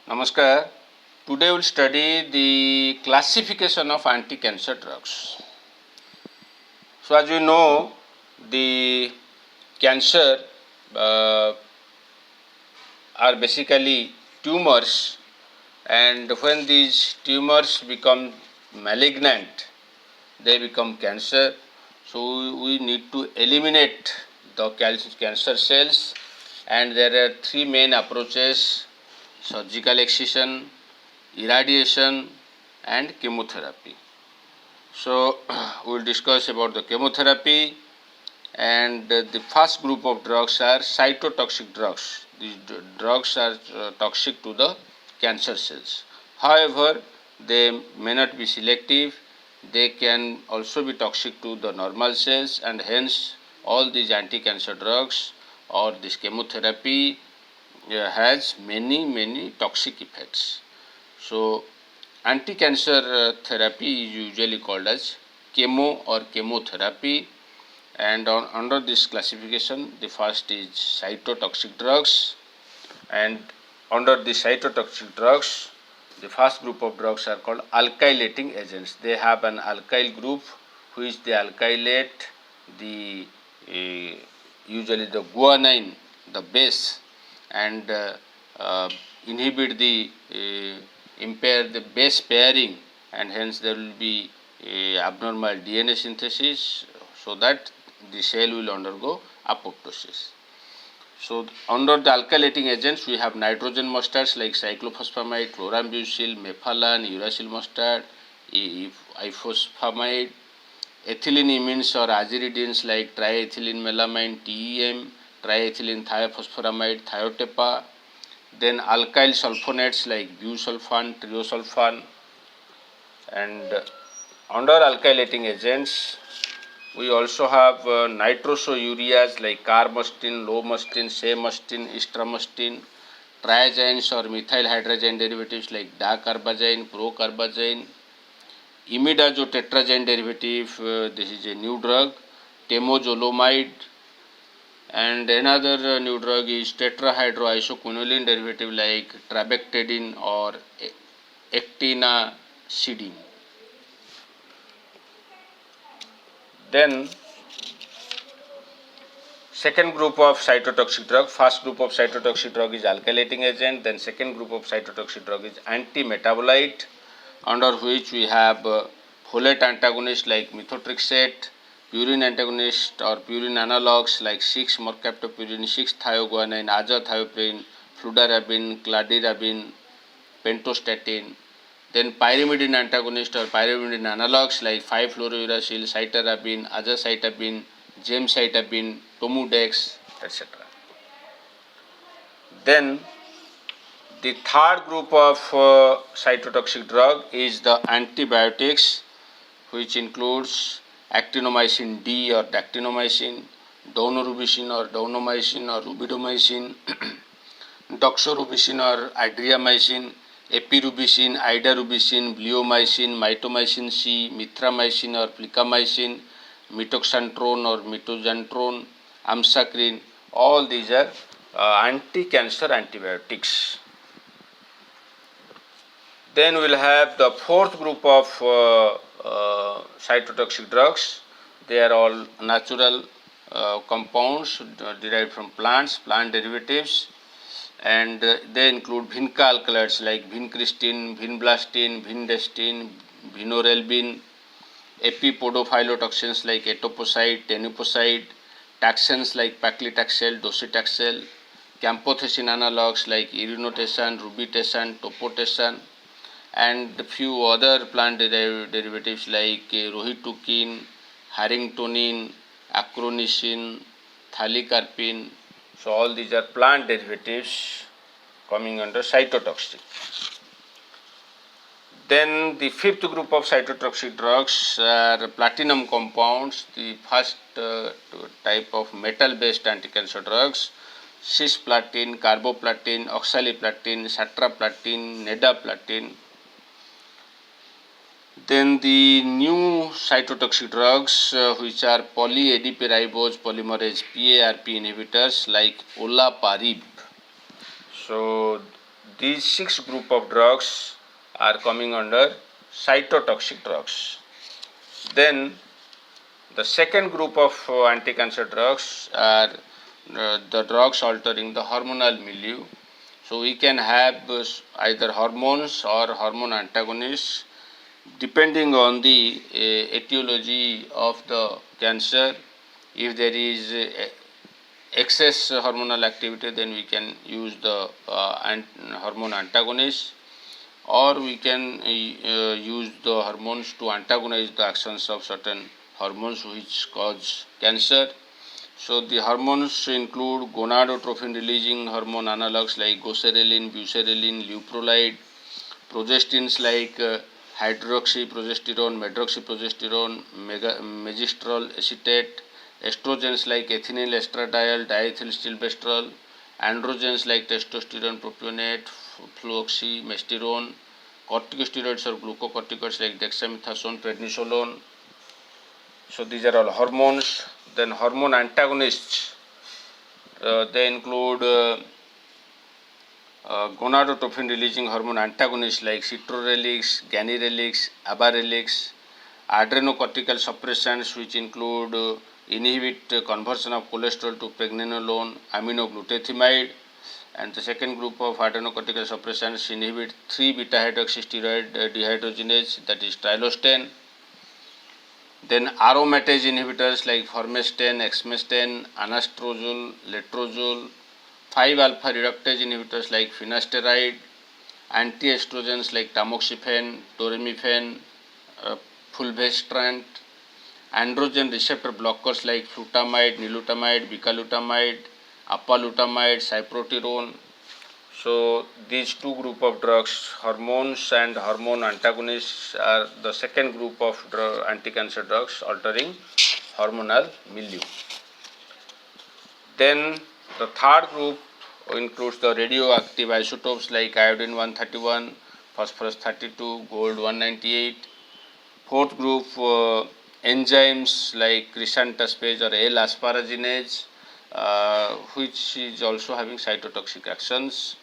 Namaskar. Today we will study the classification of anti-cancer drugs. So as you know, the cancer are basically tumors, and when these tumors become malignant, they become cancer. So we need to eliminate the cancer cells, and there are three main approaches: surgical excision, irradiation, and chemotherapy. So we will discuss about the chemotherapy, and the first group of drugs are cytotoxic drugs. These drugs are toxic to the cancer cells. However, they may not be selective. They can also be toxic to the normal cells, and hence all these anti-cancer drugs or this chemotherapy has many toxic effects. So anti-cancer therapy is usually called as chemo or chemotherapy, and under this classification the first is cytotoxic drugs, and under the cytotoxic drugs the first group of drugs are called alkylating agents. They have an alkyl group which they alkylate the usually the guanine, the base, and inhibit the impair the base pairing, and hence there will be abnormal DNA synthesis, so that the cell will undergo apoptosis. So under the alkylating agents we have nitrogen mustards like cyclophosphamide, chlorambucil, mephalan, uracil mustard, ifosfamide, ethylene imines or aziridines like triethylene melamine, TEM, triethylene thiophosphoramide, thiotepa, then alkyl sulfonates like busulfan, triosulfan, and under alkylating agents we also have nitrosoureas like carmustine, lomustine, samustine, istramustine, triazines or methyl hydrazine derivatives like dacarbazine, procarbazine, imidazotetrazyne derivative, this is a new drug, temozolomide, and another new drug is tetrahydroisoquinoline derivative like trabectedin or ectinacidine. Then second group of cytotoxic drug, first group of cytotoxic drug is alkylating agent, then second group of cytotoxic drug is anti-metabolite, under which we have folate antagonist like methotrexate, purine antagonist or purine analogues like 6-mercaptopurine, 6-thioguanine, azathioprine, fludarabine, cladirabine, pentostatin. Then pyrimidine antagonist or pyrimidine analogues like 5-fluorouracil, cytarabine, azacitidine, gemcitabine, tomudex, etc. Then the third group of cytotoxic drug is the antibiotics, which includes actinomycin D or dactinomycin, daunorubicin or daunomycin or rubidomycin, doxorubicin or adriamycin, epirubicin, idarubicin, bleomycin, mitomycin C, mithramycin or plicamycin, mitoxantrone or mitoxantrone, amsacrin. All these are anti-cancer antibiotics. Then we will have the fourth group of cytotoxic drugs. They are all natural compounds derived from plants, plant derivatives, and they include vinca alkaloids like vincristin, vinblastine, vindestin, vinorelbin, epipodophylotoxins like etoposide, tenuposide, taxanes like paclitaxel, docetaxel, camphothecin analogues like irinotecan, rubitecan, topotecan, and a few other plant derivatives like rohitucin, harringtonin, acronicin, thalicarpine. So all these are plant derivatives coming under cytotoxic. Then the fifth group of cytotoxic drugs are platinum compounds, the first type of metal-based anti-cancer drugs: cisplatin, carboplatin, oxaliplatin, satraplatin, nedaplatin. Then the new cytotoxic drugs which are poly-ADP ribose polymerase PARP inhibitors like olaparib. So these 6 group of drugs are coming under cytotoxic drugs. Then the second group of anti-cancer drugs are the drugs altering the hormonal milieu. So we can have either hormones or hormone antagonists depending on the etiology of the cancer. If there is excess hormonal activity, then we can use the hormone antagonist, or we can use the hormones to antagonize the actions of certain hormones which cause cancer. So the hormones include gonadotrophin releasing hormone analogues like goserelin, buserelin, leuprolide, progestins like hydroxyprogesterone, medroxyprogesterone, megestrol acetate, estrogens like ethinyl estradiol, diethylstilbestrol, androgens like testosterone propionate, fluoxymesterone, corticosteroids or glucocorticoids like dexamethasone, prednisolone. So these are all hormones. Then hormone antagonists, they include gonadotrophin releasing hormone antagonists like citrorelix, ganirelix, abarelix, adrenocortical suppressants which include inhibit conversion of cholesterol to pregnenolone, aminoglutathione, and the second group of adrenocortical suppressants inhibit 3-beta hydroxysteroid dehydrogenase, that is trilostane. Then aromatase inhibitors like formastane, exmastane, anastrozole, letrozole, 5-alpha reductase inhibitors like finasteride, antiestrogens like tamoxifen, doramifene, fulvestrant, androgen receptor blockers like flutamide, nilutamide, bicalutamide, apalutamide, cyproterone. So these 2 group of drugs, hormones and hormone antagonists, are the second group of anti-cancer drugs altering hormonal milieu. Then the third group includes the radioactive isotopes like iodine 131, phosphorus 32, gold 198. Fourth group, enzymes like crisantaspase or L-asparaginase, which is also having cytotoxic actions.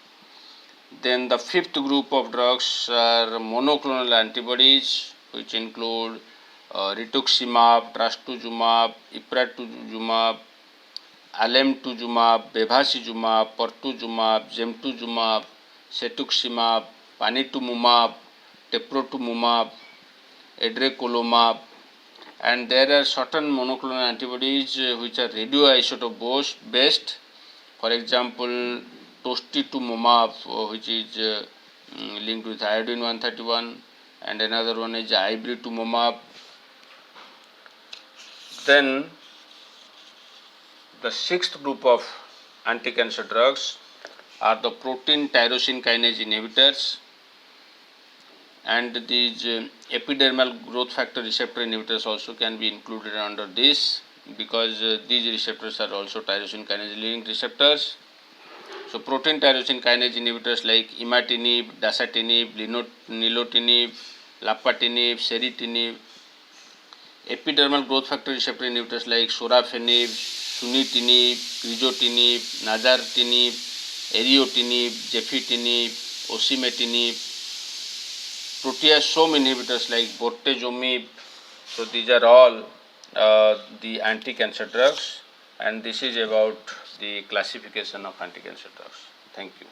Then the fifth group of drugs are monoclonal antibodies, which include rituximab, trastuzumab, ipraturumab, alemtuzumab, bevacizumab, pertuzumab, gemtuzumab, cetuximab, panitumumab, teprotumumab, edrecolumab, and there are certain monoclonal antibodies which are radioisotope based. For example, tostitumumab, which is linked with iodine 131, and another one is ibritumumab. Then the sixth group of anti-cancer drugs are the protein tyrosine kinase inhibitors, and these epidermal growth factor receptor inhibitors also can be included under this, because these receptors are also tyrosine kinase linked receptors. So protein tyrosine kinase inhibitors like imatinib, dasatinib, nilotinib, lapatinib, seritinib. Epidermal growth factor receptor inhibitors like sorafenib, sunitinib, crizotinib, nazartinib, eriotinib, gefitinib, osimetinib. Proteasome inhibitors like bortezomib. So these are all the anti-cancer drugs, and this is about the classification of anti-cancer drugs. Thank you.